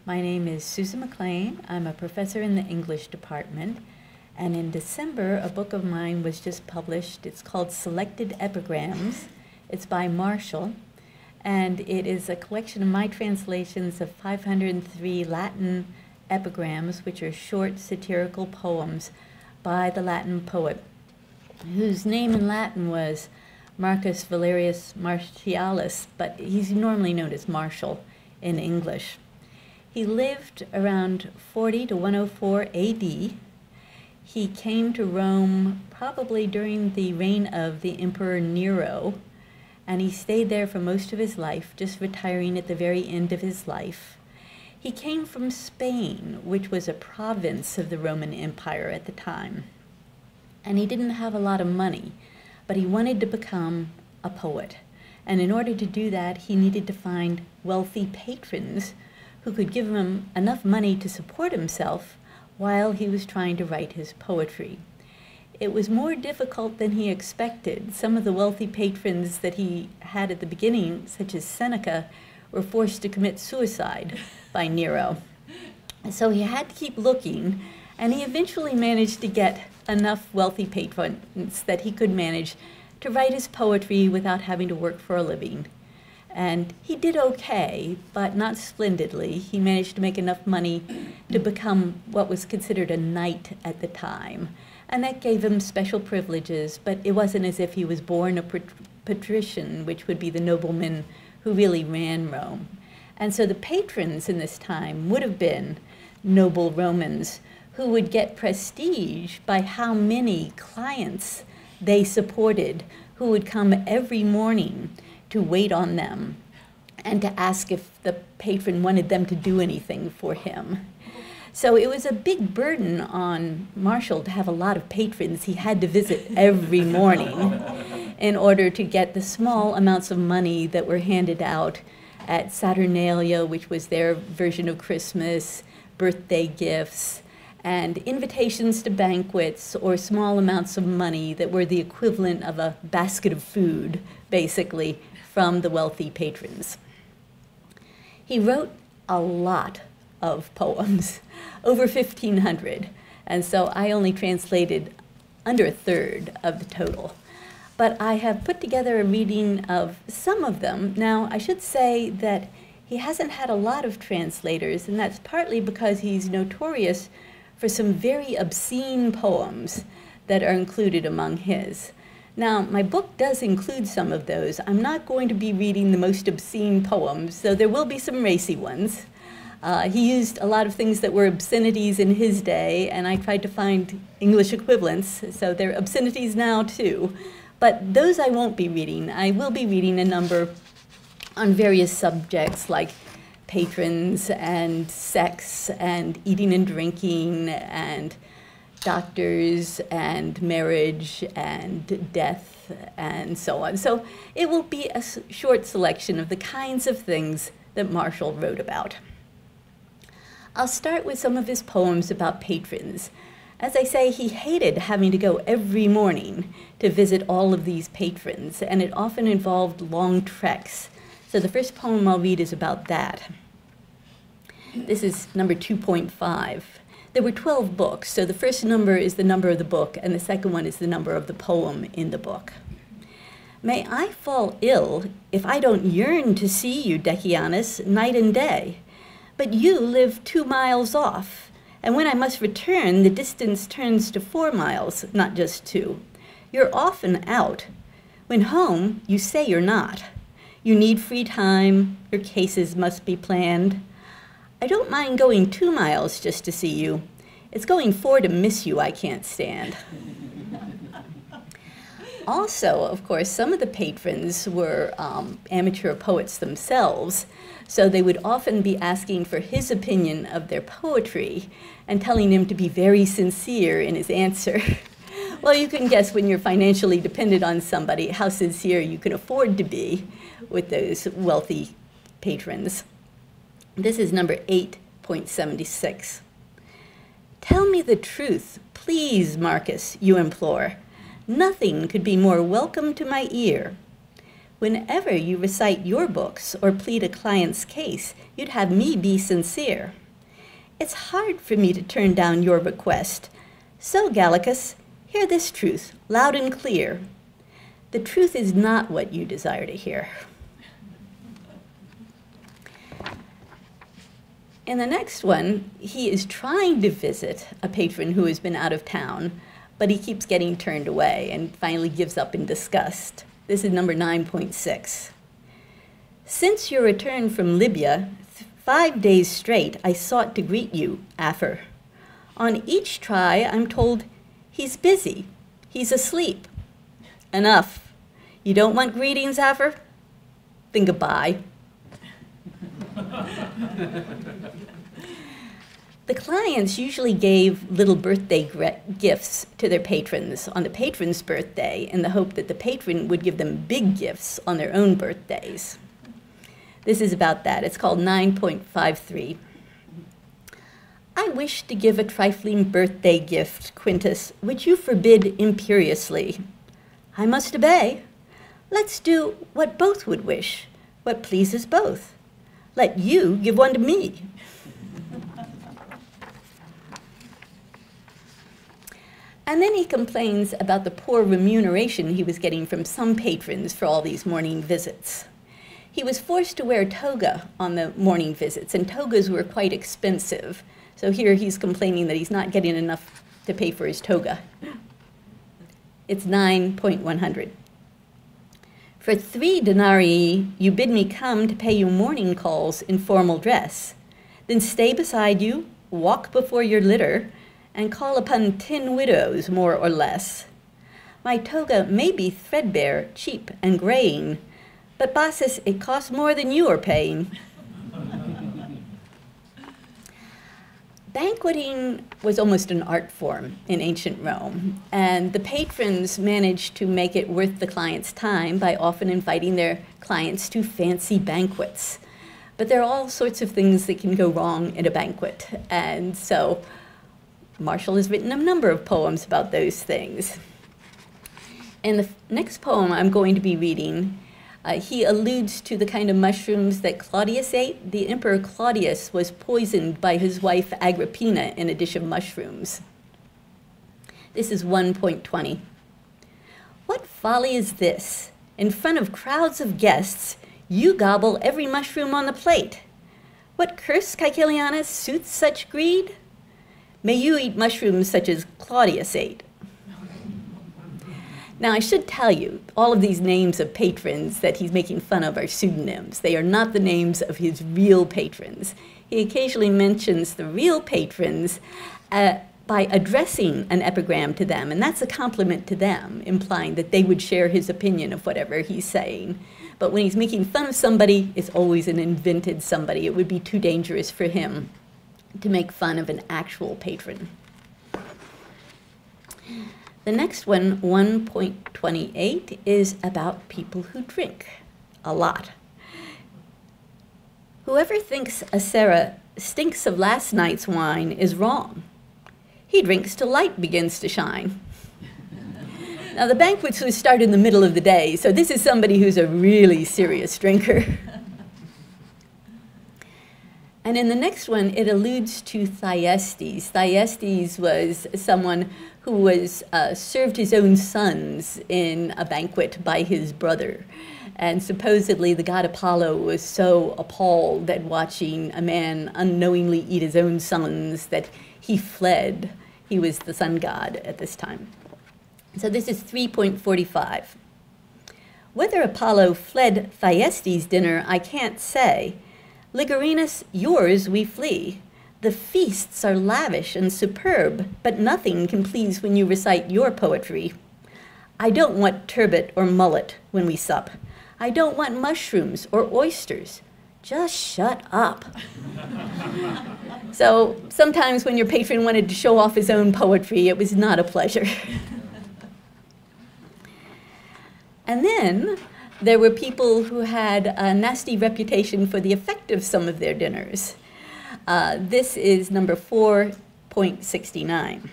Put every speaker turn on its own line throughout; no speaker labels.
My name is Susan McLean. I'm a professor in the English department, and in December, a book of mine was just published. It's called Selected Epigrams. It's by Marshall, and it is a collection of my translations of 503 Latin epigrams, which are short satirical poems by the Latin poet, whose name in Latin was Marcus Valerius Martialis, but he's normally known as Marshall in English. He lived around 40 to 104 AD. He came to Rome probably during the reign of the Emperor Nero, and he stayed there for most of his life, just retiring at the very end of his life. He came from Spain, which was a province of the Roman Empire at the time. And he didn't have a lot of money, but he wanted to become a poet. And in order to do that, he needed to find wealthy patrons who could give him enough money to support himself while he was trying to write his poetry. It was more difficult than he expected. Some of the wealthy patrons that he had at the beginning, such as Seneca, were forced to commit suicide by Nero. So he had to keep looking, and he eventually managed to get enough wealthy patrons that he could manage to write his poetry without having to work for a living. And he did okay, but not splendidly. He managed to make enough money to become what was considered a knight at the time. And that gave him special privileges, but it wasn't as if he was born a patrician, which would be the nobleman who really ran Rome. And so the patrons in this time would have been noble Romans who would get prestige by how many clients they supported, who would come every morning to wait on them and to ask if the patron wanted them to do anything for him. So it was a big burden on Marshall to have a lot of patrons he had to visit every morning in order to get the small amounts of money that were handed out at Saturnalia, which was their version of Christmas, birthday gifts, and invitations to banquets, or small amounts of money that were the equivalent of a basket of food, basically, from the wealthy patrons. He wrote a lot of poems, over 1,500, and so I only translated under a third of the total. But I have put together a reading of some of them. Now, I should say that he hasn't had a lot of translators, and that's partly because he's notorious for some very obscene poems that are included among his. Now, my book does include some of those. I'm not going to be reading the most obscene poems, so there will be some racy ones. He used a lot of things that were obscenities in his day, and I tried to find English equivalents, so they're obscenities now too. But those I won't be reading. I will be reading a number on various subjects like patrons and sex and eating and drinking and doctors and marriage and death and so on. So it will be a short selection of the kinds of things that Marshall wrote about. I'll start with some of his poems about patrons. As I say, he hated having to go every morning to visit all of these patrons, and it often involved long treks. So the first poem I'll read is about that. This is number 2.5. There were 12 books, so the first number is the number of the book, and the second one is the number of the poem in the book. May I fall ill if I don't yearn to see you, Decianus, night and day. But you live 2 miles off, and when I must return, the distance turns to 4 miles, not just 2. You're often out. When home, you say you're not. You need free time, your cases must be planned. I don't mind going 2 miles just to see you. It's going 4 to miss you I can't stand. Also, of course, some of the patrons were amateur poets themselves, so they would often be asking for his opinion of their poetry and telling him to be very sincere in his answer. Well, you can guess when you're financially dependent on somebody how sincere you can afford to be with those wealthy patrons. This is number 8.76. Tell me the truth, please, Marcus, you implore. Nothing could be more welcome to my ear.
Whenever you recite your books or plead a client's case, you'd have me be sincere. It's hard for me to turn down your request. So, Gallicus, hear this truth, loud and clear. The truth is not what you desire to hear. In the next one, he is trying to visit a patron who has been out of town, but he keeps getting turned away and finally gives up in disgust. This is number 9.6. Since your return from Libya, 5 days straight I sought to greet you, Affer. On each try, I'm told, he's busy, he's asleep. Enough. You don't want greetings, Affer? Then goodbye. The clients usually gave little birthday gifts to their patrons on the patron's birthday in the hope that the patron would give them big gifts on their own birthdays. This is about that. It's called 9.53. I wish to give a trifling birthday gift, Quintus, which you forbid imperiously. I must obey. Let's do what both would wish, what pleases both. Let you give one to me. And then he complains about the poor remuneration he was getting from some patrons for all these morning visits. He was forced to wear a toga on the morning visits, and togas were quite expensive. So here he's complaining that he's not getting enough to pay for his toga. It's 9.100. For 3 denarii, you bid me come to pay you morning calls in formal dress, then stay beside you, walk before your litter, and call upon 10 widows, more or less. My toga may be threadbare, cheap, and graying, but bosses, it costs more than you are paying. Banqueting was almost an art form in ancient Rome, and the patrons managed to make it worth the client's time by often inviting their clients to fancy banquets. But there are all sorts of things that can go wrong in a banquet, and so Marshall has written a number of poems about those things. In the next poem I'm going to be reading, he alludes to the kind of mushrooms that Claudius ate. The Emperor Claudius was poisoned by his wife Agrippina in a dish of mushrooms. This is 1.20. What folly is this? In front of crowds of guests, you gobble every mushroom on the plate. What curse, Caecilianus, suits such greed? May you eat mushrooms such as Claudius ate. Now, I should tell you, all of these names of patrons that he's making fun of are pseudonyms. They are not the names of his real patrons. He occasionally mentions the real patrons by addressing an epigram to them, and that's a compliment to them, implying that they would share his opinion of whatever he's saying. But when he's making fun of somebody, it's always an invented somebody. It would be too dangerous for him to make fun of an actual patron. The next one, 1.28, is about people who drink a lot. Whoever thinks a Sarah stinks of last night's wine is wrong. He drinks till light begins to shine. Now, the banquets would start in the middle of the day, so this is somebody who's a really serious drinker. And in the next one, it alludes to Thyestes. Thyestes was someone who was served his own sons in a banquet by his brother. And supposedly the god Apollo was so appalled at watching a man unknowingly eat his own sons that he fled. He was the sun god at this time. So this is 3.45. Whether Apollo fled Thyestes' dinner, I can't say. Ligurianus, yours we flee. The feasts are lavish and superb, but nothing can please when you recite your poetry. I don't want turbot or mullet when we sup. I don't want mushrooms or oysters. Just shut up. So sometimes when your patron wanted to show off his own poetry, it was not a pleasure. And then there were people who had a nasty reputation for the effect of some of their dinners. This is number 4.69.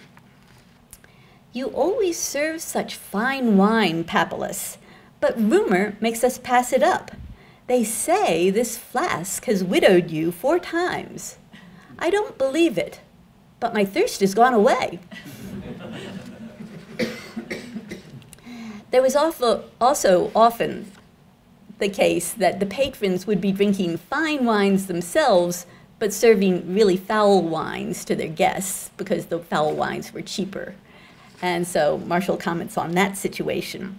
You always serve such fine wine, Papillus, but rumor makes us pass it up. They say this flask has widowed you 4 times. I don't believe it, but my thirst has gone away. There was also often the case that the patrons would be drinking fine wines themselves, but serving really foul wines to their guests because the foul wines were cheaper. And so Marshall comments on that situation.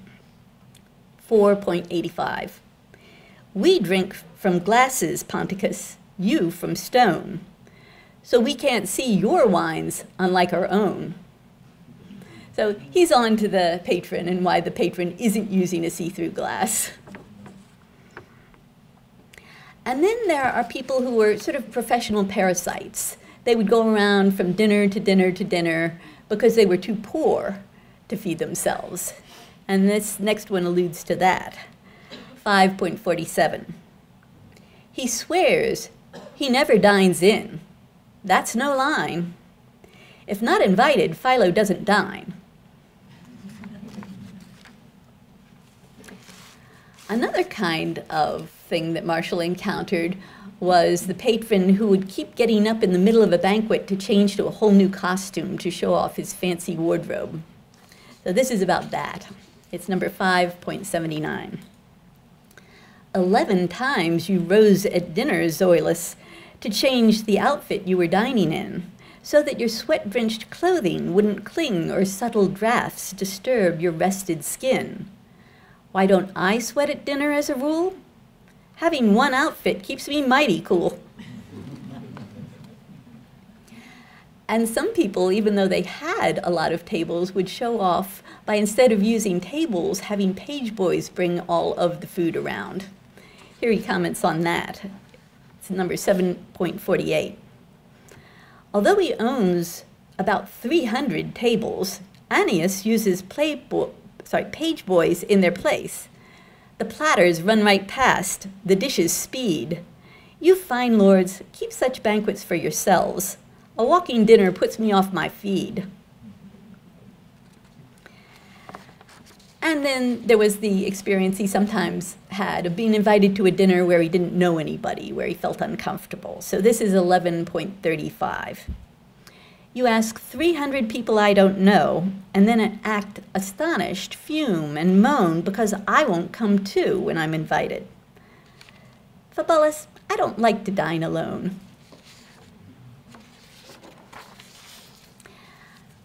4.85. We drink from glasses, Ponticus, you from stone. So we can't see your wines unlike our own. So he's on to the patron and why the patron isn't using a see-through glass. And then there are people who were sort of professional parasites. They would go around from dinner to dinner to dinner because they were too poor to feed themselves. And this next one alludes to that. 5.47. He swears he never dines in. That's no line. If not invited, Philo doesn't dine. Another kind of thing that Marshall encountered was the patron who would keep getting up in the middle of a banquet to change to a whole new costume to show off his fancy wardrobe. So this is about that. It's number 5.79. 11 times you rose at dinner, Zoilus, to change the outfit you were dining in, so that your sweat-drenched clothing wouldn't cling or subtle drafts disturb your rested skin. Why don't I sweat at dinner as a rule? Having one outfit keeps me mighty cool. And some people, even though they had a lot of tables, would show off by, instead of using tables, having page boys bring all of the food around. Here he comments on that. It's number 7.48. Although he owns about 300 tables, Annius uses page boys in their place. The platters run right past, the dishes speed. You fine lords, keep such banquets for yourselves. A walking dinner puts me off my feed. And then there was the experience he sometimes had of being invited to a dinner where he didn't know anybody, where he felt uncomfortable. So this is 11.35. You ask 300 people I don't know, and then act astonished, fume, and moan because I won't come too when I'm invited. Fabullus, I don't like to dine alone.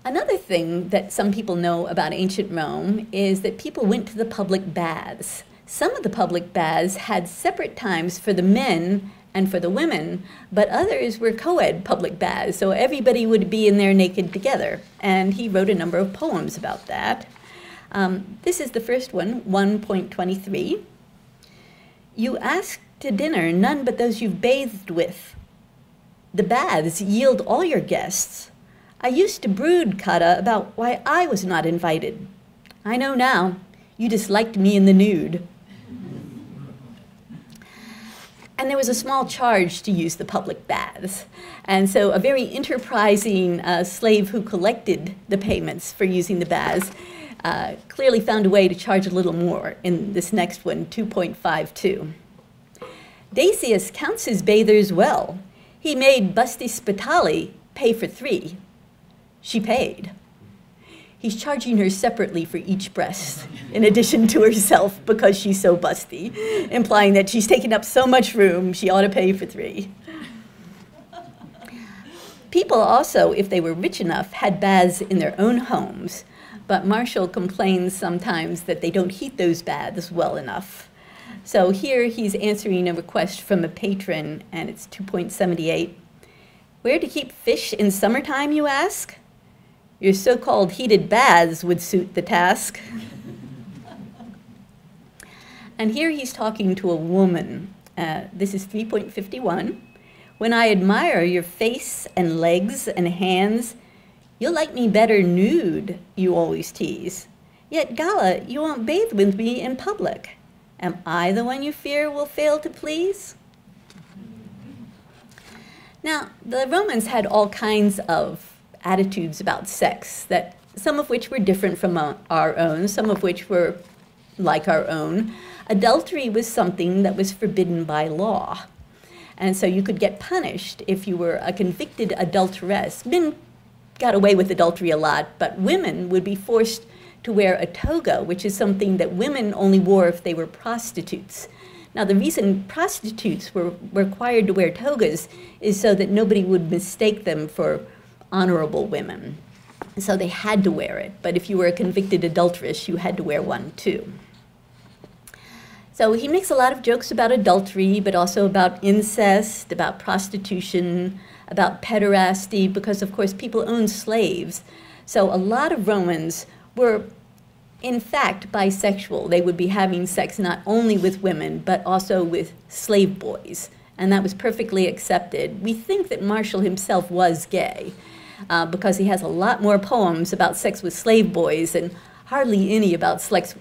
Another thing that some people know about ancient Rome is that people went to the public baths. Some of the public baths had separate times for the men and for the women, but others were co-ed public baths, so everybody would be in there naked together. And he wrote a number of poems about that. This is the first one, 1.23. You ask to dinner none but those you've bathed with. The baths yield all your guests. I used to brood, Kata, about why I was not invited. I know now, you disliked me in the nude. And there was a small charge to use the public baths. And so a very enterprising slave who collected the payments for using the baths clearly found a way to charge a little more in this next one, 2.52. Dacius counts his bathers well. He made Busti Spitali pay for 3. She paid. He's charging her separately for each breast, in addition to herself, because she's so busty, implying that she's taken up so much room, she ought to pay for 3. People also, if they were rich enough, had baths in their own homes, but Marshall complains sometimes that they don't heat those baths well enough. So here he's answering a request from a patron, and it's 2.78. Where to keep fish in summertime, you ask? Your so-called heated baths would suit the task. And here he's talking to a woman. This is 3.51. When I admire your face and legs and hands, you'll like me better nude, you always tease. Yet, Gala, you won't bathe with me in public. Am I the one you fear will fail to please? Now, the Romans had all kinds of attitudes about sex, that some of which were different from our own, some of which were like our own, adultery was something that was forbidden by law. And so you could get punished if you were a convicted adulteress. Men got away with adultery a lot, but women would be forced to wear a toga, which is something that women only wore if they were prostitutes. Now, the reason prostitutes were required to wear togas is so that nobody would mistake them for honorable women. So they had to wear it, but if you were a convicted adulteress, you had to wear one too. So he makes a lot of jokes about adultery, but also about incest, about prostitution, about pederasty, because of course people owned slaves. So a lot of Romans were in fact bisexual. They would be having sex not only with women, but also with slave boys. And that was perfectly accepted. We think that Martial himself was gay, because he has a lot more poems about sex with slave boys and hardly any about sex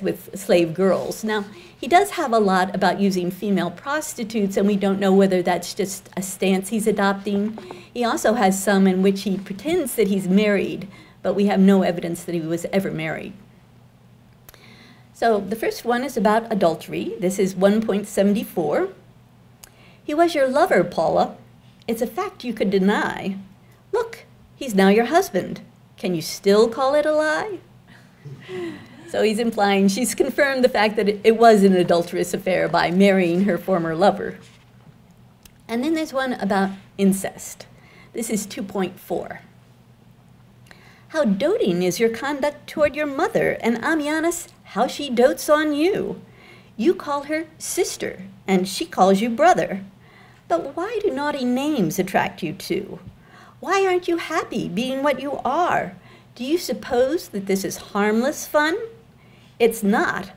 with slave girls. Now, he does have a lot about using female prostitutes, and we don't know whether that's just a stance he's adopting. He also has some in which he pretends that he's married, but we have no evidence that he was ever married. So the first one is about adultery. This is 1.74. He was your lover, Paula. It's a fact you could deny. Look, he's now your husband. Can you still call it a lie? So he's implying she's confirmed the fact that it was an adulterous affair by marrying her former lover. And then there's one about incest. This is 2.4. How doting is your conduct toward your mother, and Ammianus, how she dotes on you. You call her sister, and she calls you brother. But why do naughty names attract you too? Why aren't you happy being what you are? Do you suppose that this is harmless fun? It's not.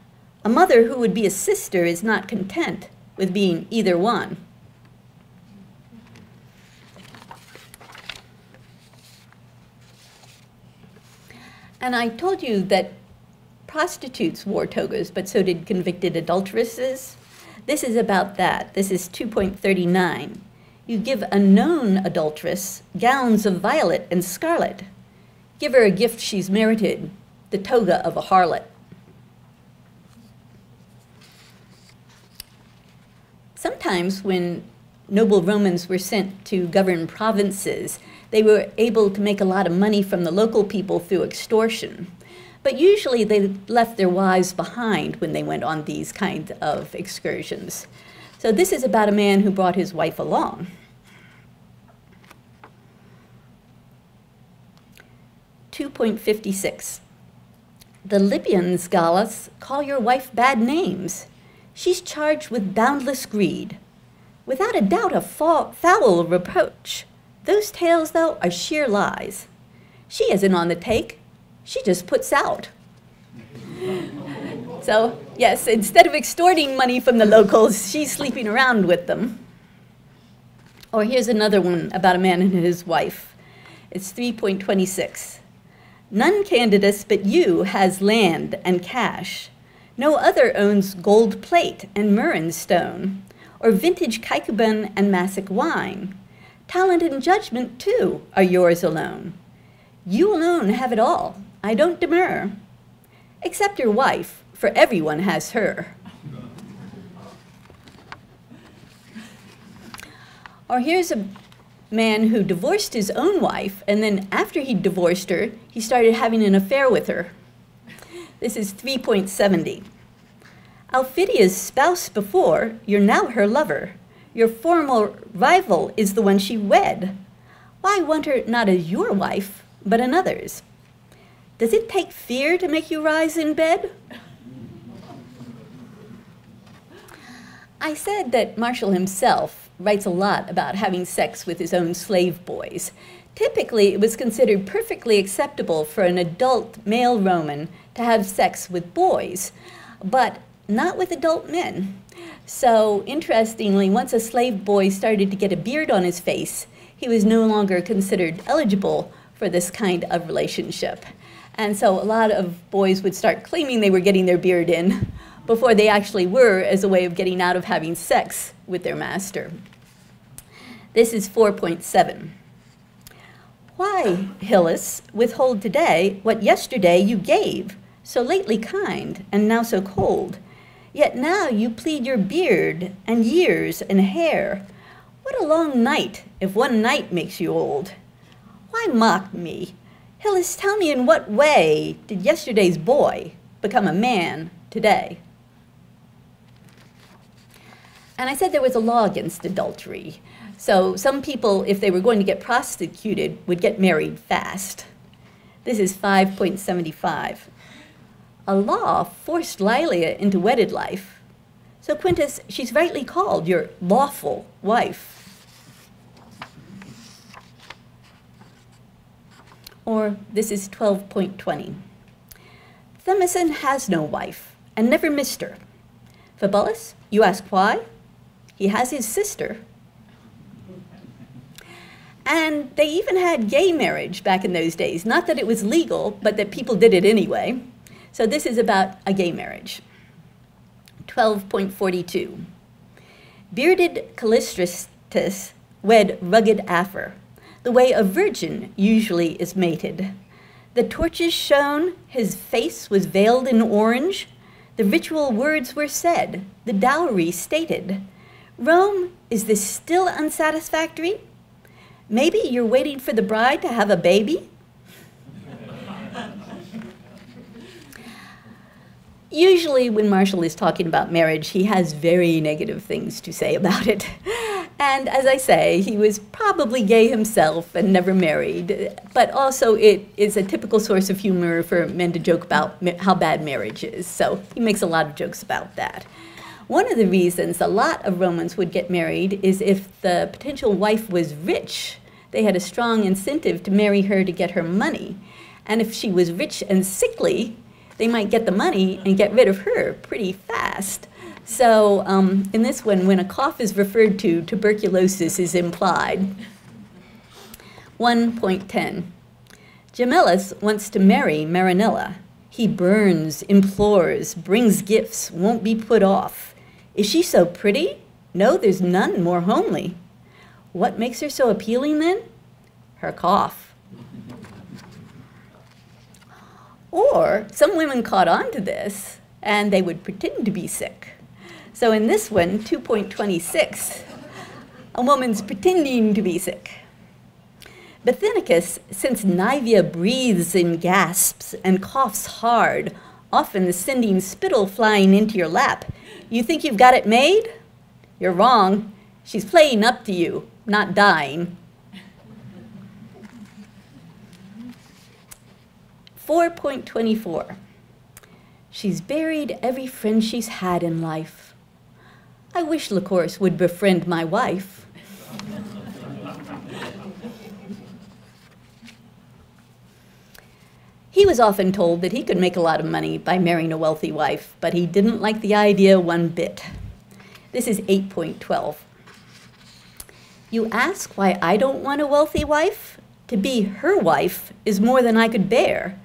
A mother who would be a sister is not content with being either one. And I told you that prostitutes wore togas, but so did convicted adulteresses. This is about that. This is 2.39. You give a known adulteress gowns of violet and scarlet. Give her a gift she's merited, the toga of a harlot. Sometimes when noble Romans were sent to govern provinces, they were able to make a lot of money from the local people through extortion. But usually they left their wives behind when they went on these kinds of excursions. So this is about a man who brought his wife along. 2.56. The Libyans, Gallus, call your wife bad names. She's charged with boundless greed. Without a doubt a foul reproach. Those tales, though, are sheer lies. She isn't on the take. She just puts out. So, yes, instead of extorting money from the locals, she's sleeping around with them. Or here's another one about a man and his wife. It's 3.26. None Candidus but you has land and cash. No other owns gold plate and murrine stone, or vintage Caecuban and Massic wine. Talent and judgment, too, are yours alone. You alone have it all. I don't demur. Except your wife, for everyone has her. Or here's a man who divorced his own wife, and then after he divorced her, he started having an affair with her. This is 3.70. Aufidia's spouse before, you're now her lover. Your former rival is the one she wed. Why want her not as your wife, but another's? Does it take fear to make you rise in bed? I said that Martial himself writes a lot about having sex with his own slave boys. Typically, it was considered perfectly acceptable for an adult male Roman to have sex with boys, but not with adult men. So, interestingly, once a slave boy started to get a beard on his face, he was no longer considered eligible for this kind of relationship. And so a lot of boys would start claiming they were getting their beard in before they actually were, as a way of getting out of having sex with their master. This is 4.7. Why, Hyllus, withhold today what yesterday you gave? so lately kind, and now so cold. Yet now you plead your beard, and years, and hair. What a long night, if one night makes you old. Why mock me? Hillis, tell me in what way did yesterday's boy become a man today? And I said there was a law against adultery. So some people, if they were going to get prosecuted, would get married fast. This is 5.75. A law forced Lilia into wedded life. So Quintus, she's rightly called your lawful wife. Or this is 12.20. Themison has no wife, and never missed her. Fabullus, you ask why? He has his sister. And they even had gay marriage back in those days. Not that it was legal, but that people did it anyway. So this is about a gay marriage. 12.42. Bearded Callistus wed rugged Aphor, the way a virgin usually is mated. The torches shone, his face was veiled in orange, the ritual words were said, the dowry stated. Rome, is this still unsatisfactory? Maybe you're waiting for the bride to have a baby? Usually when Marshall is talking about marriage, he has very negative things to say about it. And as I say, he was probably gay himself and never married, but also it is a typical source of humor for men to joke about how bad marriage is. So he makes a lot of jokes about that. One of the reasons a lot of Romans would get married is if the potential wife was rich, they had a strong incentive to marry her to get her money. And if she was rich and sickly, they might get the money and get rid of her pretty fast. So in this one, when a cough is referred to, tuberculosis is implied. 1.10. Gemellus wants to marry Marinella. He burns, implores, brings gifts, won't be put off. Is she so pretty? No, there's none more homely. What makes her so appealing then? Her cough. Or some women caught on to this, and they would pretend to be sick. So in this one, 2.26, a woman's pretending to be sick. Bithynicus, since Nivea breathes in gasps and coughs hard, often sending spittle flying into your lap, you think you've got it made? You're wrong. She's playing up to you, not dying. 4.24. She's buried every friend she's had in life. I wish Lycoris would befriend my wife. He was often told that he could make a lot of money by marrying a wealthy wife, but he didn't like the idea one bit. This is 8.12. You ask why I don't want a wealthy wife? To be her wife is more than I could bear.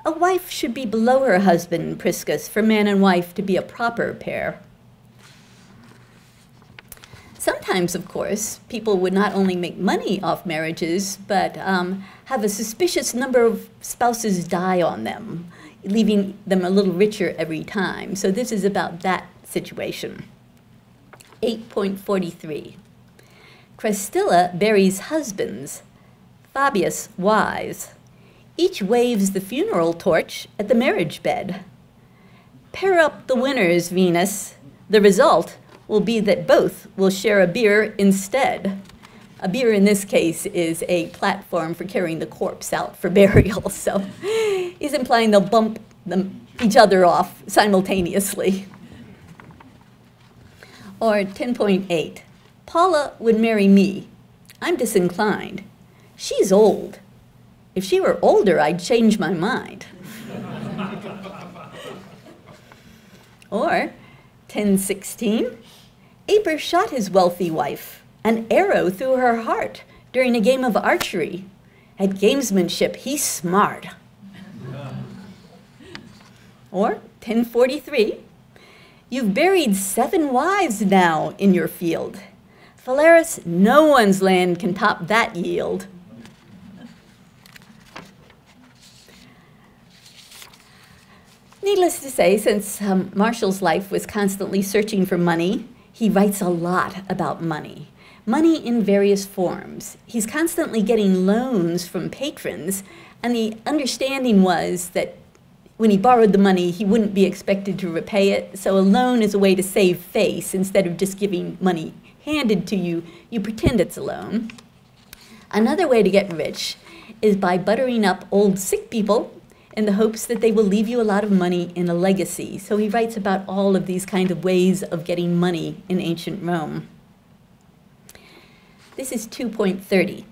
A wife should be below her husband, Priscus, for man and wife to be a proper pair. Sometimes, of course, people would not only make money off marriages, but have a suspicious number of spouses die on them, leaving them a little richer every time. So this is about that situation. 8.43. Crestilla buries husbands, Fabius wives. Each waves the funeral torch at the marriage bed. Pair up the winners, Venus. The result will be that both will share a bier instead. A bier in this case is a platform for carrying the corpse out for burial. So he's implying they'll bump each other off simultaneously. Or 10.8. Paula would marry me. I'm disinclined. She's old. If she were older, I'd change my mind. Or 10.16. Aper shot his wealthy wife, an arrow through her heart during a game of archery. At gamesmanship, he's smart. Or 10.43. You've buried 7 wives now in your field. Phalaris, no one's land can top that yield. Needless to say, since Marshall's life was constantly searching for money, he writes a lot about money. Money in various forms. He's constantly getting loans from patrons, and the understanding was that when he borrowed the money, he wouldn't be expected to repay it, so a loan is a way to save face. Instead of just giving money handed to you, you pretend it's a loan. Another way to get rich is by buttering up old sick people in the hopes that they will leave you a lot of money in a legacy. So he writes about all of these kind of ways of getting money in ancient Rome. This is 2.30.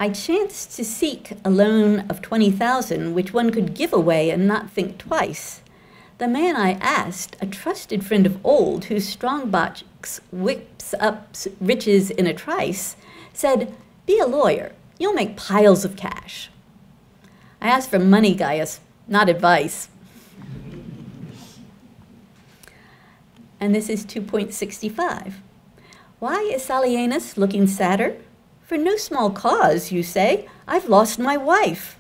I chanced to seek a loan of 20,000, which one could give away and not think twice. The man I asked, a trusted friend of old, whose strong box whips up riches in a trice, said, "Be a lawyer, you'll make piles of cash." I asked for money, Gaius, not advice. And this is 2.65. Why is Salianus looking sadder? For no small cause, you say. I've lost my wife.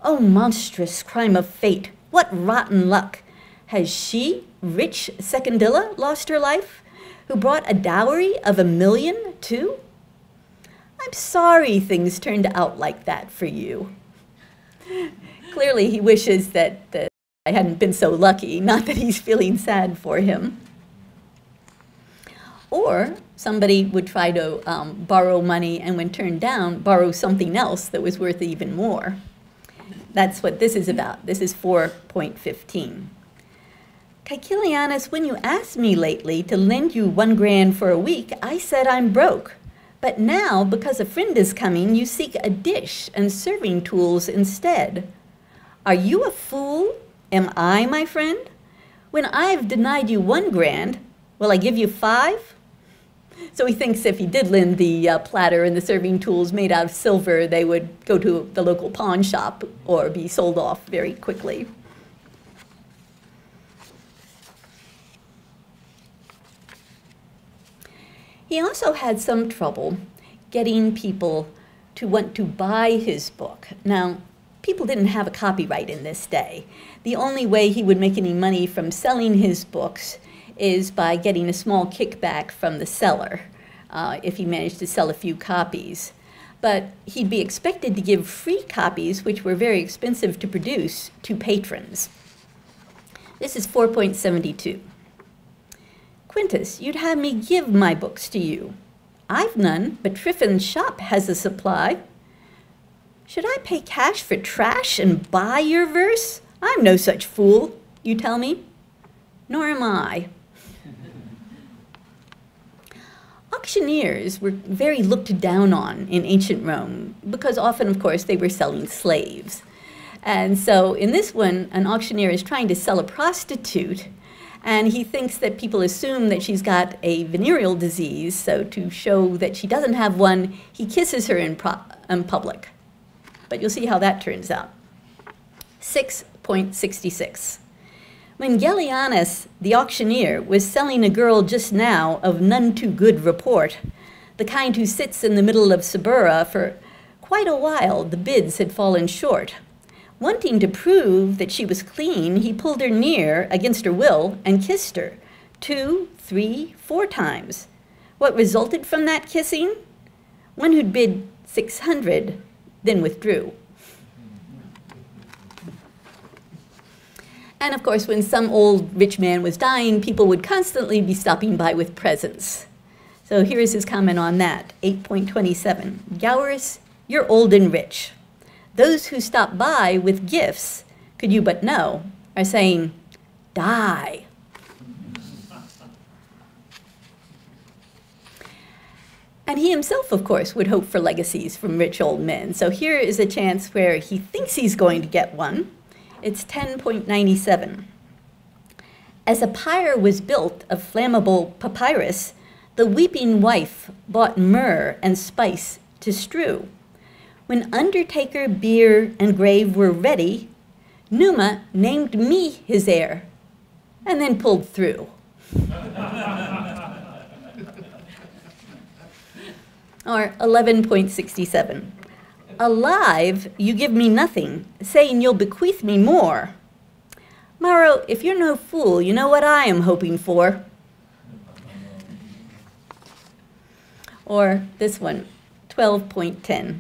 Oh, monstrous crime of fate, what rotten luck. Has she, rich Secundilla, lost her life, who brought a dowry of 1,000,000 too? I'm sorry things turned out like that for you. Clearly he wishes that I hadn't been so lucky, not that he's feeling sad for him. Or somebody would try to borrow money and when turned down, borrow something else that was worth even more. That's what this is about. This is 4.15. Caecilianus, when you asked me lately to lend you 1 grand for a week, I said I'm broke. But now, because a friend is coming, you seek a dish and serving tools instead. Are you a fool? Am I, my friend? When I've denied you 1 grand, will I give you 5? So he thinks if he did lend the platter and the serving tools made out of silver, they would go to the local pawn shop or be sold off very quickly. He also had some trouble getting people to want to buy his book. Now, people didn't have a copyright in this day. The only way he would make any money from selling his books is by getting a small kickback from the seller if he managed to sell a few copies. But he'd be expected to give free copies, which were very expensive to produce, to patrons. This is 4.72. Quintus, you'd have me give my books to you. I've none, but Triffin's shop has a supply. Should I pay cash for trash and buy your verse? I'm no such fool, you tell me. Nor am I. Auctioneers were very looked down on in ancient Rome because often, of course, they were selling slaves. And so in this one, an auctioneer is trying to sell a prostitute, and he thinks that people assume that she's got a venereal disease, so to show that she doesn't have one, he kisses her in public. But you'll see how that turns out. 6.66. When Gellianus, the auctioneer, was selling a girl just now of none too good report, the kind who sits in the middle of Subura, for quite a while the bids had fallen short. Wanting to prove that she was clean, he pulled her near against her will and kissed her 2, 3, 4 times. What resulted from that kissing? One who'd bid 600, then withdrew. And of course, when some old rich man was dying, people would constantly be stopping by with presents. So here's his comment on that, 8.27. Gowers, you're old and rich. Those who stop by with gifts, could you but know, are saying, die. And he himself, of course, would hope for legacies from rich old men. So here is a chance where he thinks he's going to get one. It's 10.97. As a pyre was built of flammable papyrus, the weeping wife bought myrrh and spice to strew. When undertaker, bier, and grave were ready, Numa named me his heir, and then pulled through. Or 11.67. Alive, you give me nothing, saying you'll bequeath me more. Morrow, if you're no fool, you know what I am hoping for. Or this one, 12.10.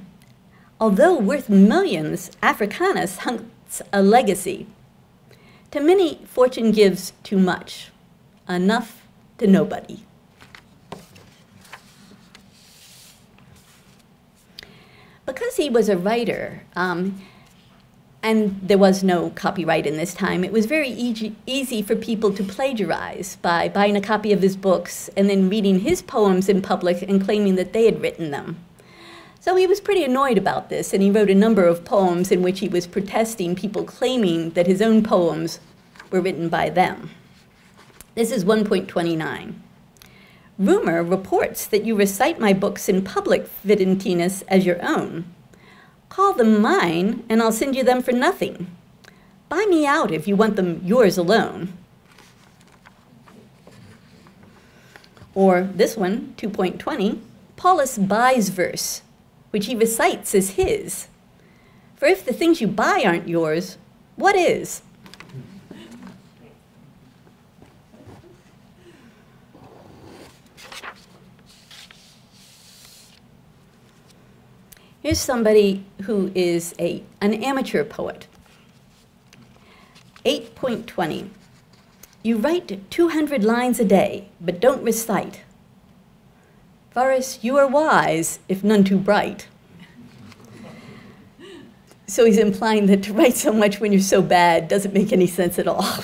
Although worth millions, Africanus hunts a legacy. To many, fortune gives too much, enough to nobody. Because he was a writer, and there was no copyright in this time, it was very easy for people to plagiarize by buying a copy of his books and then reading his poems in public and claiming that they had written them. So he was pretty annoyed about this, and he wrote a number of poems in which he was protesting people claiming that his own poems were written by them. This is 1.29. Rumor reports that you recite my books in public, Videntinus, as your own. Call them mine, and I'll send you them for nothing. Buy me out if you want them yours alone. Or this one, 2.20, Paulus buys verse, which he recites as his. For if the things you buy aren't yours, what is? Here's somebody who is an amateur poet. 8.20. You write 200 lines a day, but don't recite. Varus, you are wise, if none too bright. So he's implying that to write so much when you're so bad doesn't make any sense at all.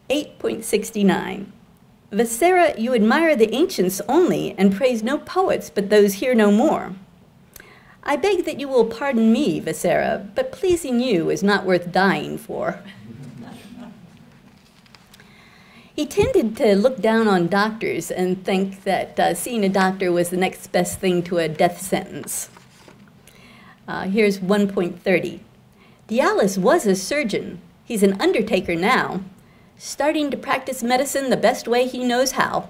8.69. Visera, you admire the ancients only and praise no poets but those here no more. I beg that you will pardon me, Visera, but pleasing you is not worth dying for. He tended to look down on doctors and think that seeing a doctor was the next best thing to a death sentence. Here's 1.30. Dialis was a surgeon. He's an undertaker now, starting to practice medicine the best way he knows how.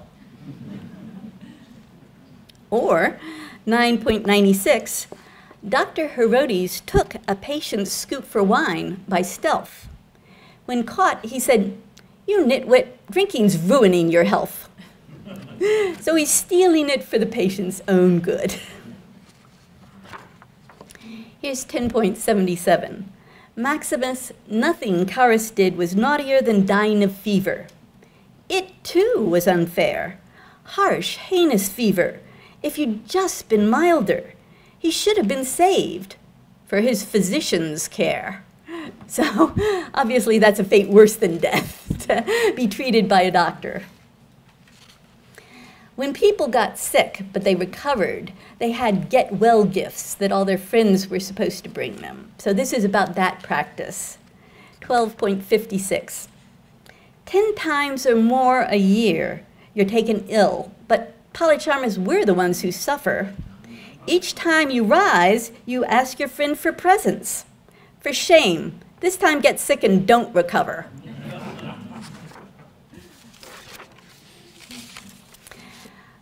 Or 9.96, Dr. Herodes took a patient's scoop for wine by stealth. When caught, he said, "You nitwit, drinking's ruining your health." So he's stealing it for the patient's own good. Here's 10.77. Maximus, nothing Carus did was naughtier than dying of fever. It, too, was unfair. Harsh, heinous fever. If you'd just been milder, he should have been saved for his physician's care. So, obviously, that's a fate worse than death, to be treated by a doctor. When people got sick, but they recovered, they had get-well gifts that all their friends were supposed to bring them. So this is about that practice. 12.56. 10 times or more a year, you're taken ill, but Polycharmus, we're the ones who suffer. Each time you rise, you ask your friend for presents. For shame, this time get sick and don't recover.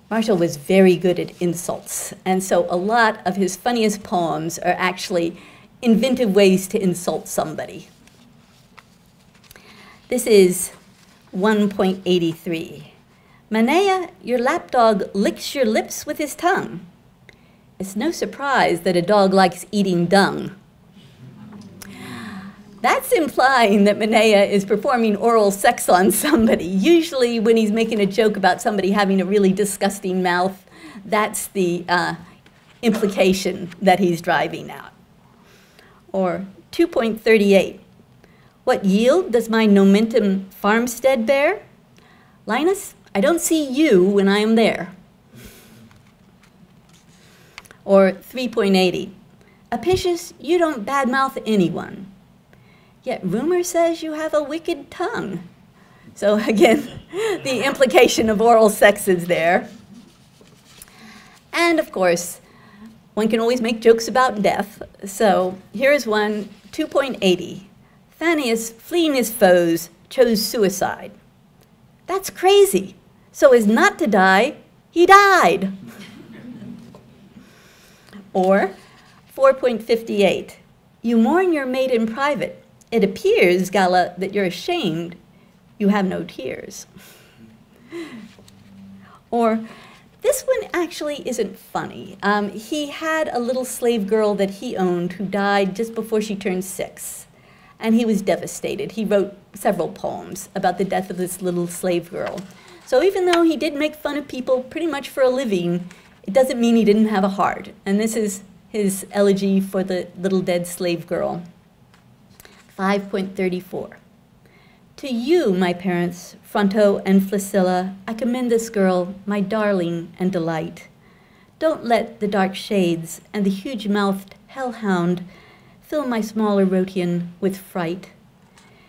Marshall was very good at insults, and so a lot of his funniest poems are actually inventive ways to insult somebody. This is 1.83. Manea, your lapdog licks your lips with his tongue. It's no surprise that a dog likes eating dung. That's implying that Manea is performing oral sex on somebody. Usually when he's making a joke about somebody having a really disgusting mouth, that's the implication that he's driving out. Or 2.38. What yield does my nomentum farmstead bear? Linus, I don't see you when I am there. Or 3.80. Apicius, you don't badmouth anyone. Yet rumor says you have a wicked tongue. So again, the implication of oral sex is there. And of course, one can always make jokes about death. So here's one, 2.80. Fannius, fleeing his foes, chose suicide. That's crazy. So as not to die, he died. Or 4.58. You mourn your mate in private, it appears, Gala, that you're ashamed, you have no tears. Or, this one actually isn't funny. He had a little slave girl that he owned who died just before she turned 6. And he was devastated. He wrote several poems about the death of this little slave girl. So even though he did make fun of people pretty much for a living, it doesn't mean he didn't have a heart. And this is his elegy for the little dead slave girl. 5.34. To you, my parents, Fronto and Flacilla, I commend this girl, my darling and delight. Don't let the dark shades and the huge-mouthed hellhound fill my small Erotian with fright.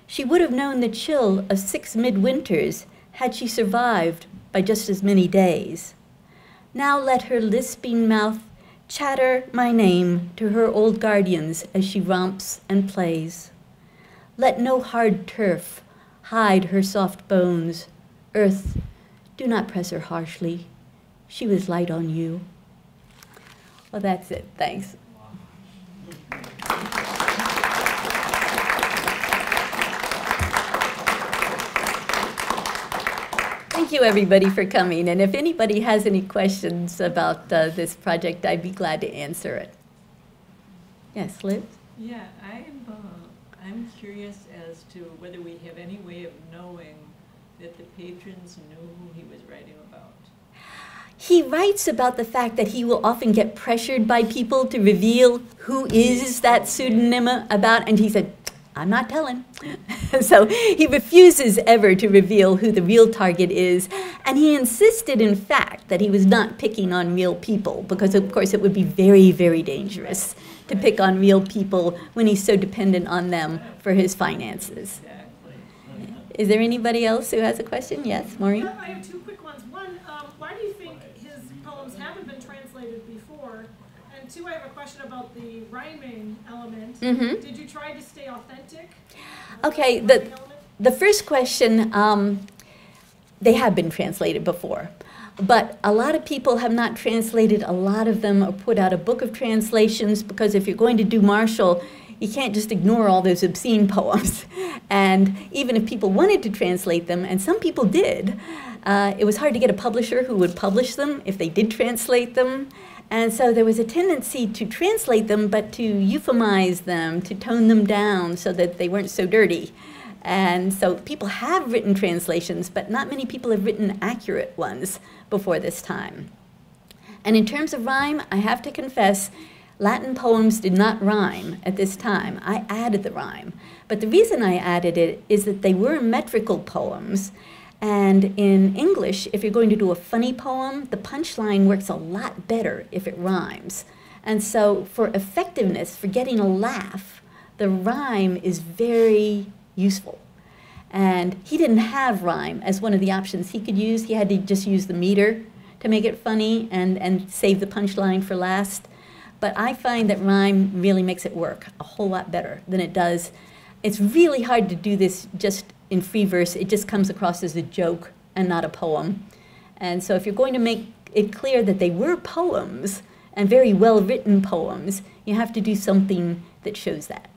She would have known the chill of 6 midwinters had she survived by just as many days. Now let her lisping mouth chatter my name to her old guardians as she romps and plays. Let no hard turf hide her soft bones. Earth, do not press her harshly. She was light on you. Well, that's it. Thanks. Thank you, everybody, for coming. And if anybody has any questions about this project, I'd be glad to answer it. Yes, Liz?
Yeah, I'm curious as to whether we have any way of knowing that the patrons knew who he was writing about.
He writes about the fact that he will often get pressured by people to reveal who is that pseudonym about, and he said, I'm not telling. So he refuses ever to reveal who the real target is, and he insisted, in fact, that he was not picking on real people, because of course it would be very, very dangerous to pick on real people when he's so dependent on them for his finances. Is there anybody else who has a question? Yes, Maureen?
I have 2 quick ones. One, why do you think his poems haven't been translated before? And 2, I have a question about the rhyming element.
Mm-hmm.
Did you try to stay authentic?
Okay, the first question, they have been translated before. But a lot of people have not translated a lot of them or put out a book of translations, because if you're going to do Marshall, you can't just ignore all those obscene poems. And even if people wanted to translate them, and some people did, it was hard to get a publisher who would publish them if they did translate them. And so there was a tendency to translate them, but to euphemize them, to tone them down so that they weren't so dirty. And so people have written translations, but not many people have written accurate ones before this time. And in terms of rhyme, I have to confess, Latin poems did not rhyme at this time. I added the rhyme. But the reason I added it is that they were metrical poems. And in English, if you're going to do a funny poem, the punchline works a lot better if it rhymes. And so for effectiveness, for getting a laugh, the rhyme is very useful. And he didn't have rhyme as one of the options he could use. He had to just use the meter to make it funny and save the punchline for last. But I find that rhyme really makes it work a whole lot better than it does. It's really hard to do this just in free verse. It just comes across as a joke and not a poem. And so if you're going to make it clear that they were poems, and very well-written poems, you have to do something that shows that.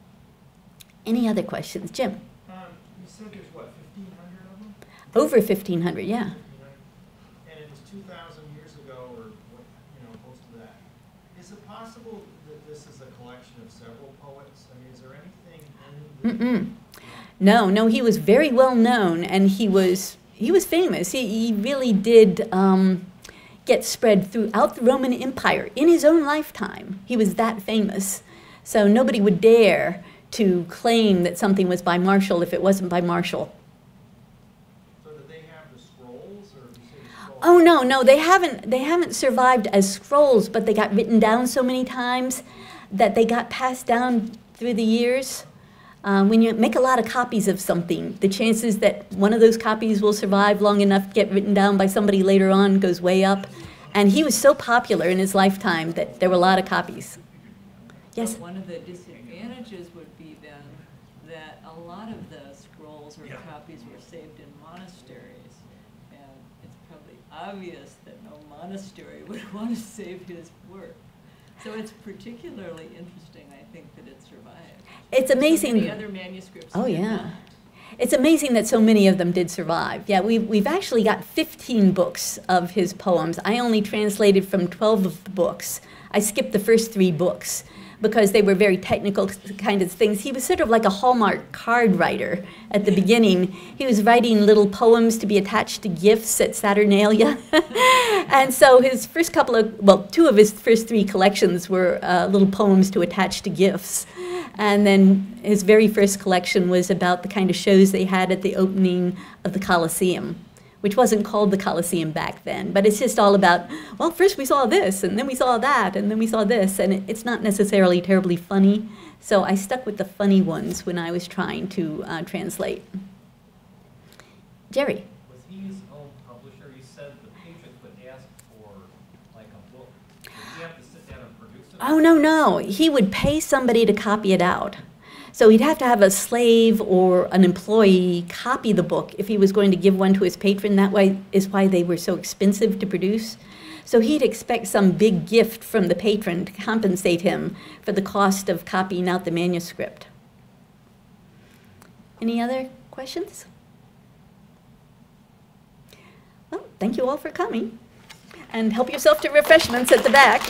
Any other questions? Jim?
You said there's, what, 1,500 of them?
Over 1,500, yeah.
And it was 2,000 years ago, or what, close to that. Is it possible that this is a collection of several poets? I mean, is there anything in the...
No, he was very well known, and he was famous. He really did get spread throughout the Roman Empire in his own lifetime. He was that famous. So nobody would dare to claim that something was by Marshall if it wasn't by Marshall.
So did they have the scrolls, or did you say scrolls?
Oh no, they haven't survived as scrolls, but they got written down so many times that they got passed down through the years. When you make a lot of copies of something, the chances that one of those copies will survive long enough to get written down by somebody later on goes way up. And he was so popular in his lifetime that there were a lot of copies. Yes?
But one of the disadvantages would be then that a lot of the scrolls or copies were saved in monasteries. And it's probably obvious that no monastery would want to save his work. So it's particularly interesting, I think, that it survived.
It's amazing.
So many other manuscripts
Oh,
did
yeah.
not.
It's amazing that so many of them did survive. Yeah, we've actually got 15 books of his poems. I only translated from 12 of the books. I skipped the first 3 books because they were very technical kind of things. He was sort of like a Hallmark card writer at the beginning. He was writing little poems to be attached to gifts at Saturnalia. And so his first couple of, well, 2 of his first 3 collections were little poems to attach to gifts. And then his very first collection was about the kind of shows they had at the opening of the Colosseum, which wasn't called the Colosseum back then, but it's just all about, well, first we saw this, and then we saw that, and then we saw this, and it's not necessarily terribly funny. So I stuck with the funny ones when I was trying to translate. Jerry?
Was he his own publisher? You said the patrons would ask for, like, a book. Did he have to sit down and produce it?
Oh, no. He would pay somebody to copy it out. So he'd have to have a slave or an employee copy the book if he was going to give one to his patron. That way is why they were so expensive to produce. So he'd expect some big gift from the patron to compensate him for the cost of copying out the manuscript. Any other questions? Well, thank you all for coming. And help yourself to refreshments at the back.